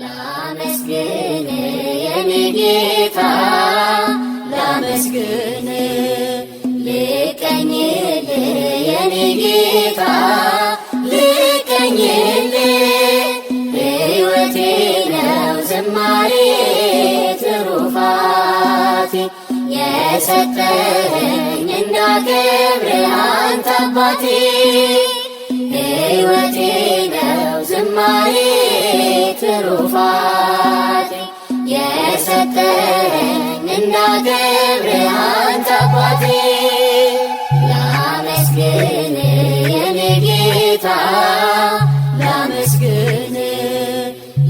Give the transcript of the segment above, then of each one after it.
ላመስግን የኔ ጌታ ላመስግን ልቀኝል የኔ ጌታ ልቀኝል ሕይወቴ ነው ዝማሬ ትሩፋቴ የሰጠኸኝ እንዳከብርህ አንተ አባቴ ሕይወቴ ነው ዝማሬ ትሩፋቴ የሰጠኸኝ እንዳከብርህ አንተ አባቴ ላመስግን የኔ ጌታ ላመስግን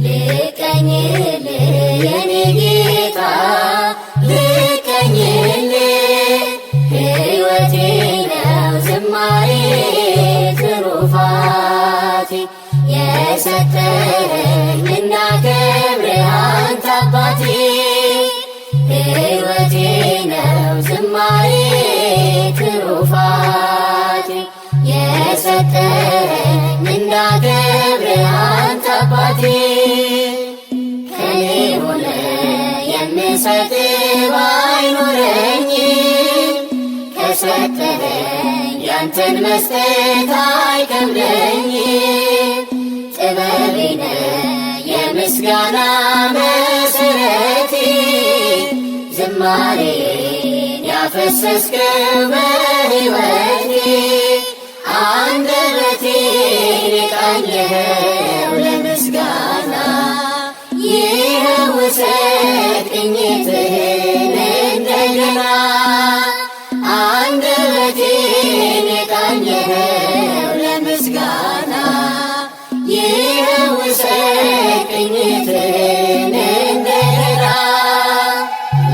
ልቀኝል የኔ ጌታ ልቀኝል ሕይወቴ ነው ዝማሬ ትሩፋቴ የሰጠኸኝ እንዳከብርህ አንተ አባቴ ሕይወቴ ነው ዝማሬ ትሩፋቴ የሰጠኸኝ እንዳከብርህ አንተ አባቴ ከኔ ሆነ የምሰጥ ባይኖረኝም ከሰጠኸኝ ያንተን መስጠት አይከብደኝም ጥበቤ ነህ የምስጋና መሰረቴ ዝማሬን ያፈሰስከው በሕይወቴ አንደበቴን የቃኘኸው ለምስጋና ይኸው ውሰድ ቅኝትህን እንደገና አንደበቴን የቃኘኸው ለምስጋና ይኸው ውሰድ ቅኝትህን እንደገና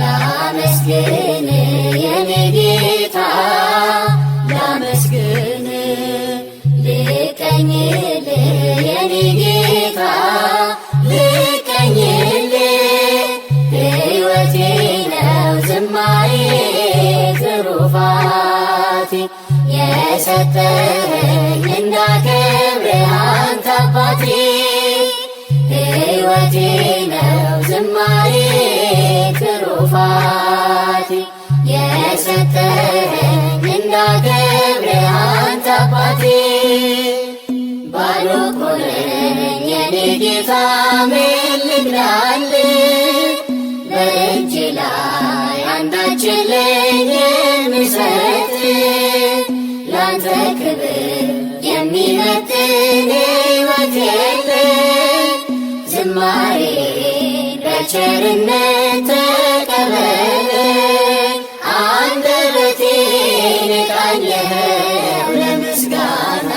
ላመስግን የኔ ጌታ ላመስግን ልቀኝል የኔ ጌታ ልቀኝል ሕይወቴ ነው ዝማሬ ትሩፋቴ የሰጠኸኝ እንዳከብርህ አንተ አባቴ ሕይወቴ ነው ዝማሬ ትሩፋቴ የሰጠኸኝ እንዳከብርህ አንተ አባቴ ባዶ እኮ ነኝ የኔ ጌታ ምን ልግዳልህ በእጅ ላይ አንዳች የለኝም የምሰጥህ ላንተ ክብር የሚመጥን ሕይወት የለኝ ዝማሬን በቸርነት ተቀበለኝ አንደበቴን የቃኘኸው ለምስጋና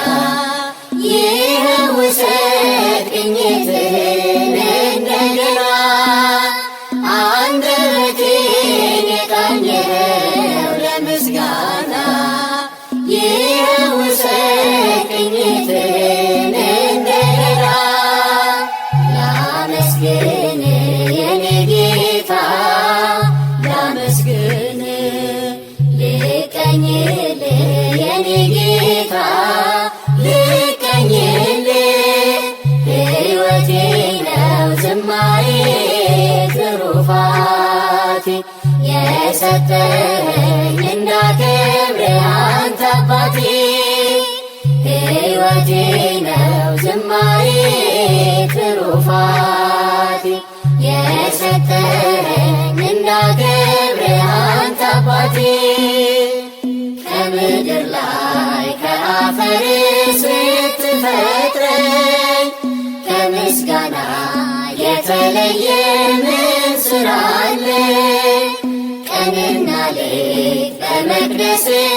ይኸው ውሰድ ቅኝትህን እንደገና አንደበቴን የቃኘኸው ለምስጋና ይኸው ውሰድ ቅኝትህን እንደገና ላመስግን የኔ ጌታ ላመስግን ልቀኝል የኔ ጌታ ልቀኝል ሕይወቴ ነው ዝማሬ ትሩፋቴ የሰጠኸኝ እንዳከብርህ አንተ አባቴ ሕይወቴ ነው ዝማሬ ትሩፋቴ የሰጠኸኝ እንዳከብርህ አንተ አባቴ ከምድር ላይ ከአፈር ስትፈጥረኝ ከምስጋና የተለየ ምን ሥራ አለ ቀንና ሌት በመቅደስህ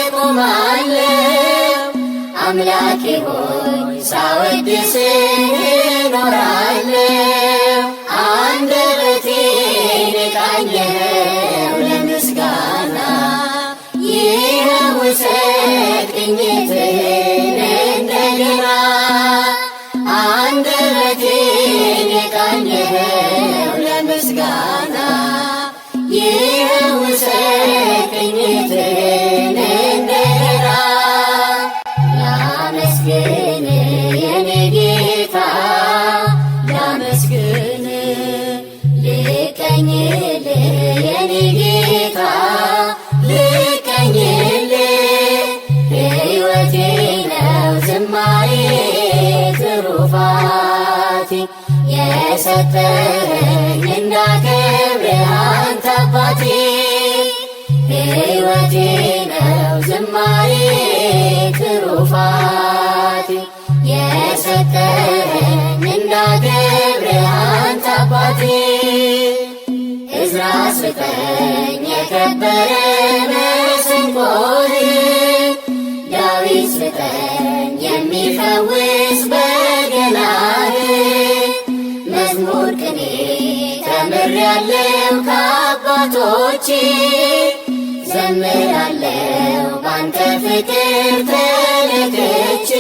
እቆማለሁ አምላኬ ሆይ ሳወድስህ እኖራለሁ አንደበቴን የቃኘኸው ለምስጋና ይኸው ውሰድ ቅኝትህን እንደገና አንደበቴን የቃኘኸው ለምስጋና ይኸው ውሰድ ቅኝትህን እንደገና ላመስግን የኔ ጌታ የሰጠኝ እንዳከብርህ አንተ አባቴ ሕይወቴ ነው ዝማሬ ትሩፋቴ የሰጠኝ እንዳከብርህ አንተ አባቴ ዕዝራ ስጠኝ የከበረ መሰንቆህን ዳዊት ስጠኝ የሚፈውስ በገናህን መዝሙር ቅኔ ተምሬያለሁ ከአባቶቼ ዘምራለሁ ባንተ ፍቅር ተለክቼ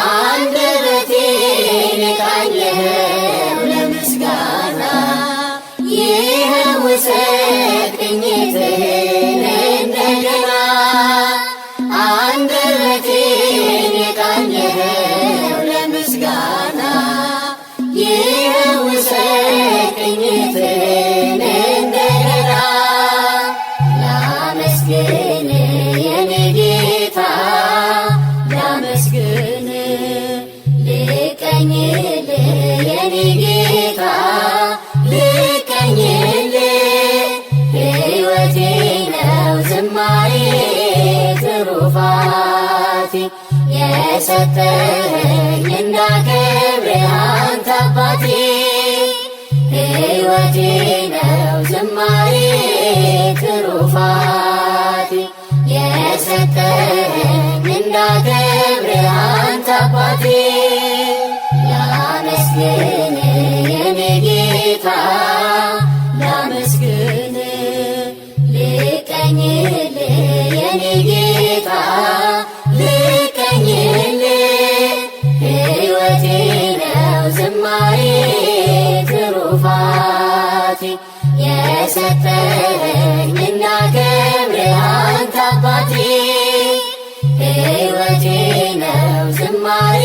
አንደበቴን ቃኘኸው ለምስጋና ይኸው ውሰድ ቅኝትህን እንደገና አንደበቴን ቃኘኸው ለምስጋና ይኸው ውሰድ ቅኝትህን እንደገና ላመስግን የኔ ጌታ ላመስግን ልቀኝልህ የኔ ጌታ ልቀኝልህ ሕይወቴ ነው ዝማሬ ትሩፋቴ የሰጠኝ እንዳከብርህ አንተ አባቴ ሕይወቴ ነው ዝማሬ ትሩፋቴ የሰጠኝ እንዳከብርህ አንተ አባቴ ላመስግን የኔ ጌታ ላመስግን ልቀኝልህ የኔ ጌታ ልቀኝልህ ሕይወቴ ነው ዝማሬ ትሩፋቴ የሰጠኝ እንዳከብርህ አንተ አባቴ ሕይወቴ ነው ዝማሬ